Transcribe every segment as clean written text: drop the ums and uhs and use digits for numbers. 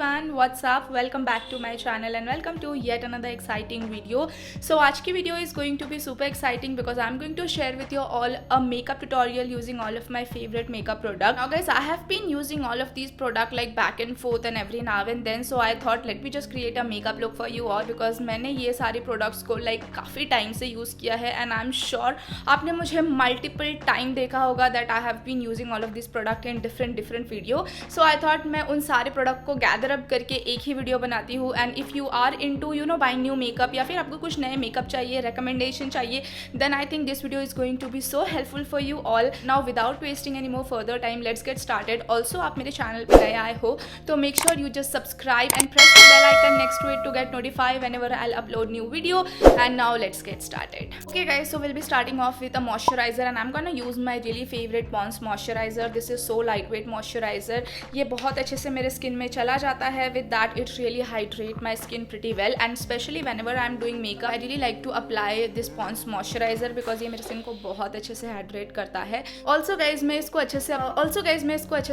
everyone, what's up? Welcome back to my channel and welcome to yet another exciting video. So आज की video is going to be super exciting because I'm going to share with you all a makeup tutorial using all of my favorite makeup product. Now guys, I have been using all of these product like back and forth and every now and then, so I thought let me just create a makeup look for you all because मैंने ये सारे products को like काफ़ी time से use किया है and I'm sure आपने मुझे multiple time देखा होगा that I have been using all of these product in different video. So I thought मैं उन सारे प्रोडक्ट को गैदर अप करके एक ही वीडियो बनाती हूँ. And if you are into buying new makeup या फिर आपको कुछ नए मेकअप चाहिए, रिकमेंडेशन चाहिए, then I think this video is going to be so helpful for you all. Now without wasting any more further time, let's get started. Also आप मेरे channel पर नए आए हो तो make sure you just subscribe and press the bell icon next to it to get notified whenever I upload new video. And now let's get started. Okay guys, so will be starting off with a moisturizer and I am gonna use my really favourite Pond's moisturizer. This is so light weight moisturizer. ये बहुत अच्छे से मेरे skin में चला जाता है. With that it really hydrate my skin pretty well and specially whenever I am doing makeup I really like to apply this Pond's moisturizer because ये मेरे स्किन को बहुत अच्छे से हाइड्रेट करता है. ऑल्सो गाइज मैं इसको अच्छे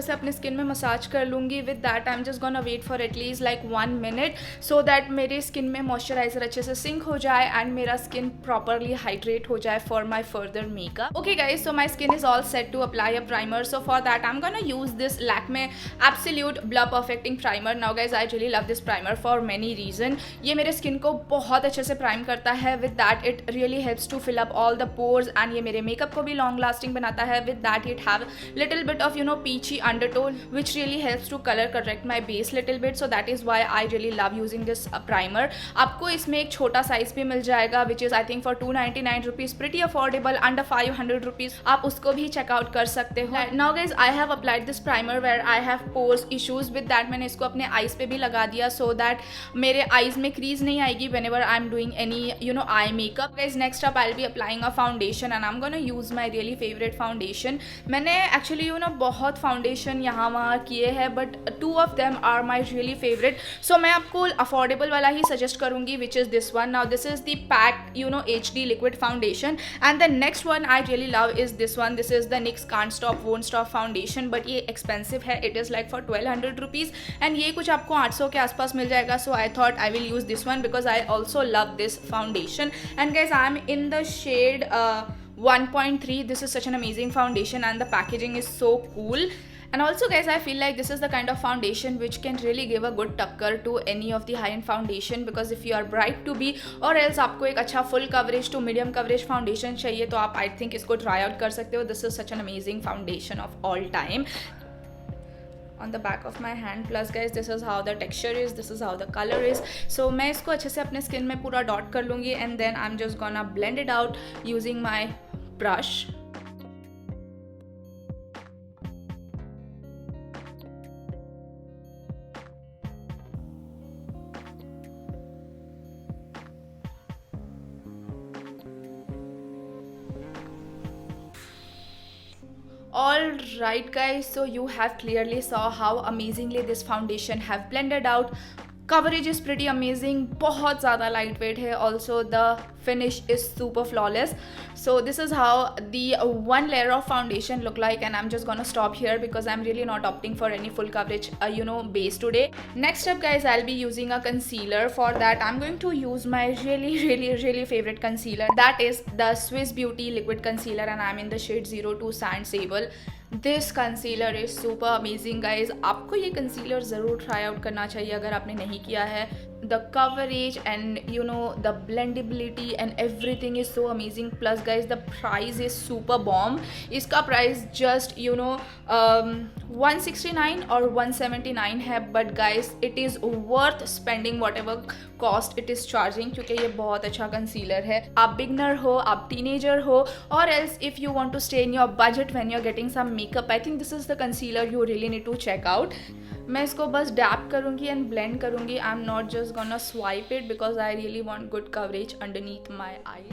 से अपने स्किन में मसाज कर लूँगी. With that I am just gonna wait for at least like 1 minute so that मेरे स्किन में मॉइस्चराइजर अच्छे से सिंक हो जाए एंड मेरा स्किन प्रॉपरली हाइड्रेट हो जाए for my further makeup. Okay guys, so my skin is all set to apply a primer. So for that I am gonna use this Lakme absolute blur perfecting primer. Now guys I really love this primer for many reason. ये मेरे skin को बहुत अच्छे से prime करता है. With that it really helps to fill up all the pores and ये मेरे मेकअप को भी लॉन्ग लास्टिंग बनाता है. With that it have little bit of peachy undertone which really helps to colour correct my base little bit. So that is why I really love using this primer. आपको इसमें एक छोटा size भी मिल जाएगा which is I think for 299 rupees, pretty affordable, under 500 rupees. आप उसको भी चेकआउट कर सकते हो. Now guys I have applied this primer where I have pores issues. With that मैंने इसको अपने आईज पे भी लगा दिया सो दैट मेरे आईज में क्रीज नहीं आएगी whenever I'm doing any eye makeup. Guys, next up I'll be applying a foundation and I'm gonna use my really favorite foundation. मैंने actually बहुत foundation यहाँ वहाँ किए हैं but 2 of them are my really favorite. So मैं आपको affordable वाला ही suggest करूँगी which is this one. Now this is the PAC HD liquid foundation and the next one I really love is this one. This is the NYX Can't Stop Won't Stop foundation but ये expensive है. It is like for 1200 rupees and ये कुछ आपको 800 के आसपास मिल जाएगा. So I thought I will use this one because I also love this foundation. And guys, I am in the shade 1.3. This is such an amazing foundation and the packaging is so cool. And also guys, I feel like this is the kind of foundation which can really give a good टक्कर to any of the high-end foundation because if you are bright to be or else आपको एक अच्छा full coverage to medium coverage foundation चाहिए तो आप I think इसको try out कर सकते हो. This is such an amazing foundation of all time. On the back of my hand, plus guys this is how the texture is, this is how the color is. So मैं इसको अच्छे से अपने skin में पूरा dot कर लूँगी and then I'm just gonna blend it out using my brush. Alright guys, so you have clearly saw how amazingly this foundation have blended out. Coverage is pretty amazing, बहुत ज़्यादा light weight है. Also the finish is super flawless. So this is how the one layer of foundation look like and I'm just gonna stop here because I'm really not opting for any full coverage base today. Next up guys, I'll be using a concealer. For that I'm going to use my really favorite concealer. That is the Swiss Beauty liquid concealer and I'm in the shade 02 Sand Sable. This concealer is super amazing guys. आपको ये concealer ज़रूर try out करना चाहिए अगर आपने नहीं किया है. the coverage and the blendability and everything is so amazing. Plus guys, the price is super bomb. इसका price just 169 or 179 है, but guys it is worth spending whatever cost it is charging क्योंकि ये बहुत अच्छा concealer है. आप beginner हो, आप teenager हो, or else if you want to stay in your budget when you're getting some makeup, I think this is the concealer you really need to check out. मैं इसको बस डैप करूँगी and blend करूँगी. I am not just gonna swipe it because I really want good coverage underneath my I.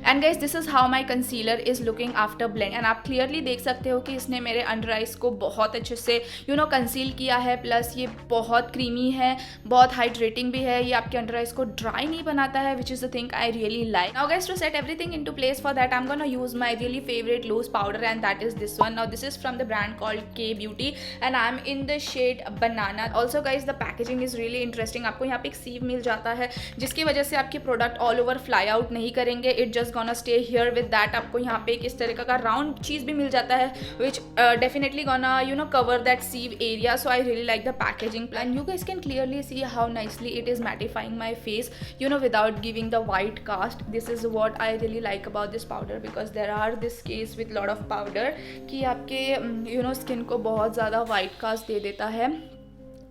And guys this is how my concealer is looking after blend. And आप clearly देख सकते हो कि इसने मेरे under eyes को बहुत अच्छे से कंसील किया है, प्लस ये बहुत क्रीमी है, बहुत हाइड्रेटिंग भी है, ये आपके अंडर आइज को ड्राई नहीं बनाता है, which is the thing I really like. Now guys to set everything into place, for that I am gonna use my really favourite loose powder and that is this one. Now this is from the brand called K beauty and I am in the shade banana. Also guys the packaging is really interesting. आपको यहाँ पे एक सीव मिल जाता है जिसकी वजह से आपके product all over fly out नहीं करेंगे, it just gonna stay here with that. आपको यहाँ पे एक इस तरह का राउंड चीज भी मिल जाता है which definitely gonna cover that sieve area. So I really like the packaging plan. You guys can clearly see how nicely it is mattifying my face without giving the white cast. This is what I really like about this powder, because there are this case with lot of powder कि आपके skin को बहुत ज़्यादा white cast दे देता है।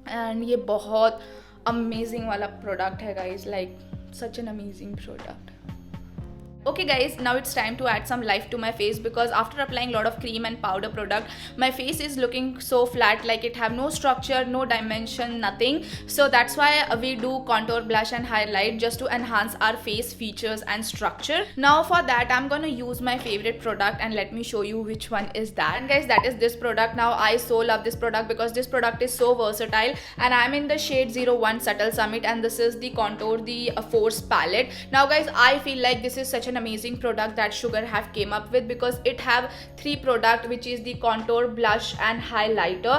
And ये बहुत amazing वाला प्रोडक्ट है guys, like such an amazing product. Okay guys, now it's time to add some life to my face, because after applying lot of cream and powder product, my face is looking so flat, like it have no structure, no dimension, nothing. So that's why we do contour, blush and highlight just to enhance our face features and structure. Now for that I'm gonna use my favorite product and let me show you which one is that. And guys, that is this product. Now I so love this product because this product is so versatile and I'm in the shade 01 Subtle Summit and this is the contour, the Force palette. Now guys, I feel like this is such an amazing product that Sugar have came up with, because it have 3 product, which is the contour, blush and highlighter.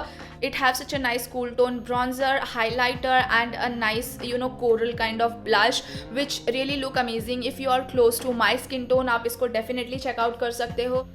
It have such a nice cool tone bronzer, highlighter and a nice coral kind of blush which really look amazing. If you are close to my skin tone, आप इसको definitely check out कर सकते हो.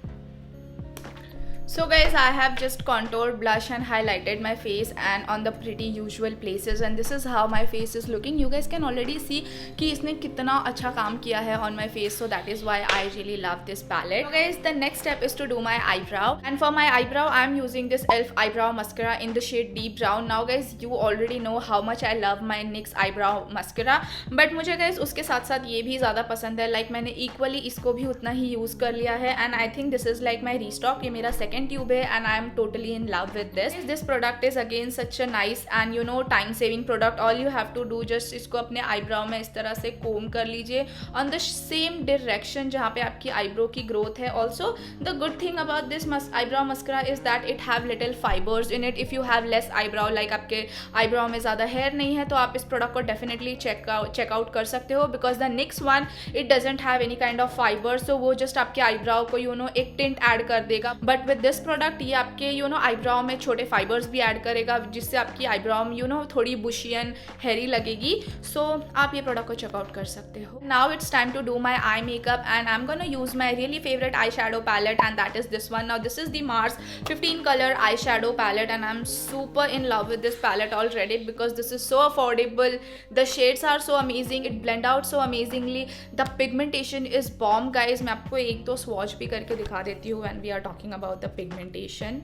So guys, I have just contoured, blush and highlighted my face and on the pretty usual places, and this is how my face is looking. You guys can already see कि इसने कितना अच्छा काम किया है on my face, so that is why I really love this palette. So guys, the next step is to do my eyebrow, and for my eyebrow I am using this e.l.f. eyebrow mascara in the shade deep brown. Now guys, you already know how much I love my NYX eyebrow mascara, but मुझे guys उसके साथ साथ ये भी ज़्यादा पसंद है, like मैंने equally इसको भी उतना ही यूज़ कर लिया है, and I think this is like my restock. ये मेरा second tube है and I am totally in love with this. This product is again such a nice and time saving product. All you have to do just इसको अपने eyebrow में इस तरह से comb कर लीजिए on the same direction जहाँ पे आपकी eyebrow की growth है. Also the good thing about this eyebrow mascara is that it have little fibers in it. If you have less eyebrow, like आपके eyebrow में ज़्यादा hair नहीं है, तो आप इस product को definitely check out कर सकते हो, because the NYX one it doesn't have any kind of fiber, so वो just आपके eyebrow को एक tint add कर देगा. But with this प्रोडक्ट ये आपके आईब्राउ में छोटे फाइबर्स भी ऐड करेगा, जिससे आपकी आईब्राउ थोड़ी बुशी एंड हेरी लगेगी. सो आप ये प्रोडक्ट को चेकआउट कर सकते हो. Now it's time to do my eye makeup and I am gonna use my really favourite eye shadow palette and that is this one. Now this is the Mars 15 color eye shadow palette and I am super in love with this palette already, because this is so affordable, the shades are so amazing, it blend out so amazingly, the pigmentation is bomb guys. मैं आपको एक दो swatch भी करके दिखा देती हूँ when we are talking about the pigmentation.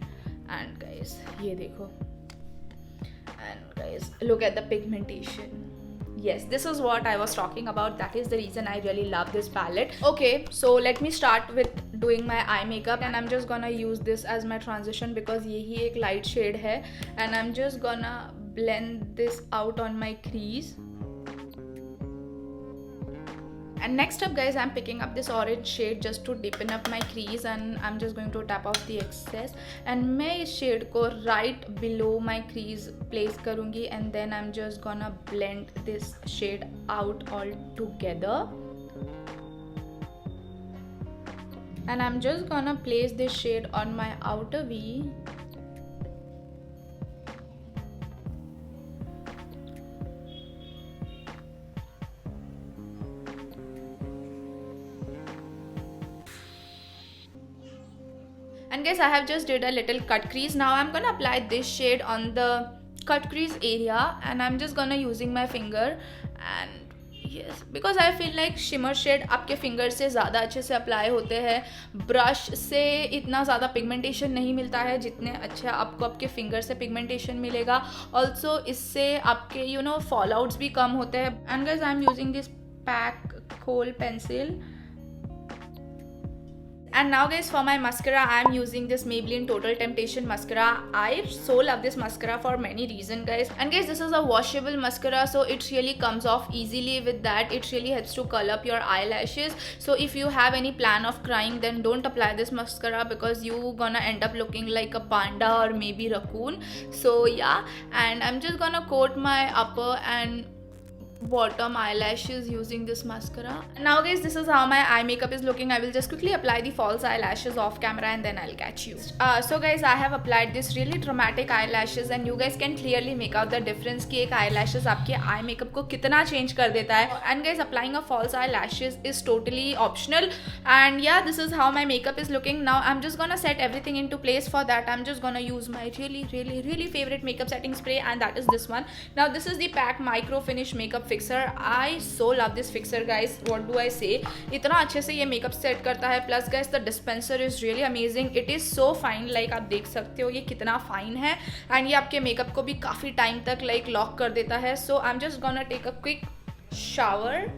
And guys ये देखो, and guys look at the pigmentation. Yes, this is what I was talking about. That is the reason I really love this palette. Okay, so let me start with doing my eye makeup and I'm just gonna use this as my transition because यही एक light shade है and I'm just gonna blend this out on my crease. And next up guys, I'm picking up this orange shade just to deepen up my crease and I'm just going to tap off the excess and मैं इस shade को right below my crease place करूँगी and then I'm just gonna blend this shade out all together. And I'm just gonna place this shade on my outer V. And guys, I have just did a little cut crease. Now I'm gonna apply this shade on the cut crease area and I'm just gonna using my finger and yes, because I feel like shimmer shade आपके finger से ज़्यादा अच्छे से apply होते हैं. Brush से इतना ज़्यादा पिगमेंटेशन नहीं मिलता है जितने अच्छे आपको आपके फिंगर से पिगमेंटेशन मिलेगा. ऑल्सो इससे आपके फॉल आउट्स भी कम होते हैं. And guys, I am using this Pac kohl pencil And now guys, for my mascara, I am using this Maybelline Total Temptation mascara. I so love this mascara for many reasons guys. And guys, this is a washable mascara, so it really comes off easily. With that, it really helps to curl up your eyelashes. So if you have any plan of crying, then don't apply this mascara because you gonna end up looking like a panda or maybe raccoon. So yeah, and I'm just gonna coat my upper and bottom eyelashes using this mascara. Now guys, this is how my eye makeup is looking. I will just quickly apply the false eyelashes off camera and then I'll catch you. So guys, I have applied this really dramatic eyelashes and you guys can clearly make out the difference कि एक eyelashes आपके eye makeup को कितना change कर देता है. And guys, applying a false eyelashes is totally optional. And yeah, this is how my makeup is looking. Now I'm just gonna set everything into place. For that, I'm just gonna use my really favorite makeup setting spray, and that is this one. Now this is the PAC Micro Finish Makeup Fixer. I so love this fixer guys. What do I say? इतना अच्छे से ये makeup set करता है. Plus guys, the dispenser is really amazing. It is so fine. Like आप देख सकते हो ये कितना फाइन है. एंड ये आपके मेकअप को भी काफ़ी टाइम तक लाइक लॉक कर देता है. So I am just gonna take a quick shower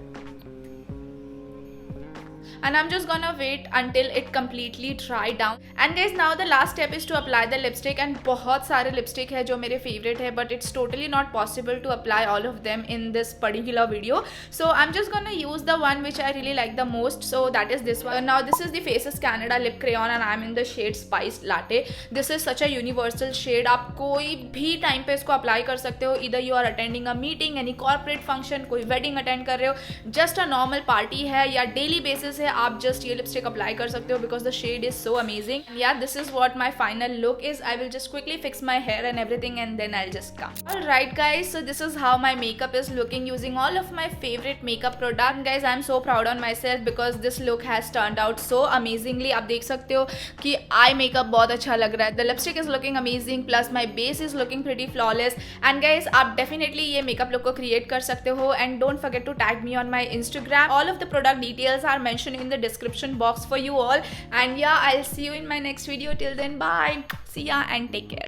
and I'm just gonna wait until it completely dry down. And guys, now the last step is to apply the lipstick. And बहुत सारे lipstick है जो मेरे favorite है, but it's totally not possible to apply all of them in this particular video. So I'm just gonna use the one which I really like the most. So that is this one. Now this is the Faces Canada lip crayon and I'm in the shade Spiced Latte. This is such a universal shade. आप कोई भी time पे इसको apply कर सकते हो. Either you are attending a meeting, any corporate function, कोई wedding attend कर रहे हो, just a normal party है या daily basis है, आप just ये लिपस्टिक अप्लाई कर सकते हो because the shade is so amazing. Yeah, this is what my final look is. I will just quickly fix my hair and everything and then I'll just come. Alright guys, so this is how my makeup is looking using all of my favorite makeup product. Guys, I'm so proud on myself because this look has turned out so amazingly. आप देख सकते हो कि eye makeup बहुत अच्छा लग रहा है. The lipstick is looking amazing plus my base is looking pretty flawless. And guys, आप definitely ये makeup look को create कर सकते हो. And don't forget to tag me on my Instagram. All of the product details are mentioned in the description box for you all. And yeah, I'll see you in my next video. Till then, bye, see ya and take care.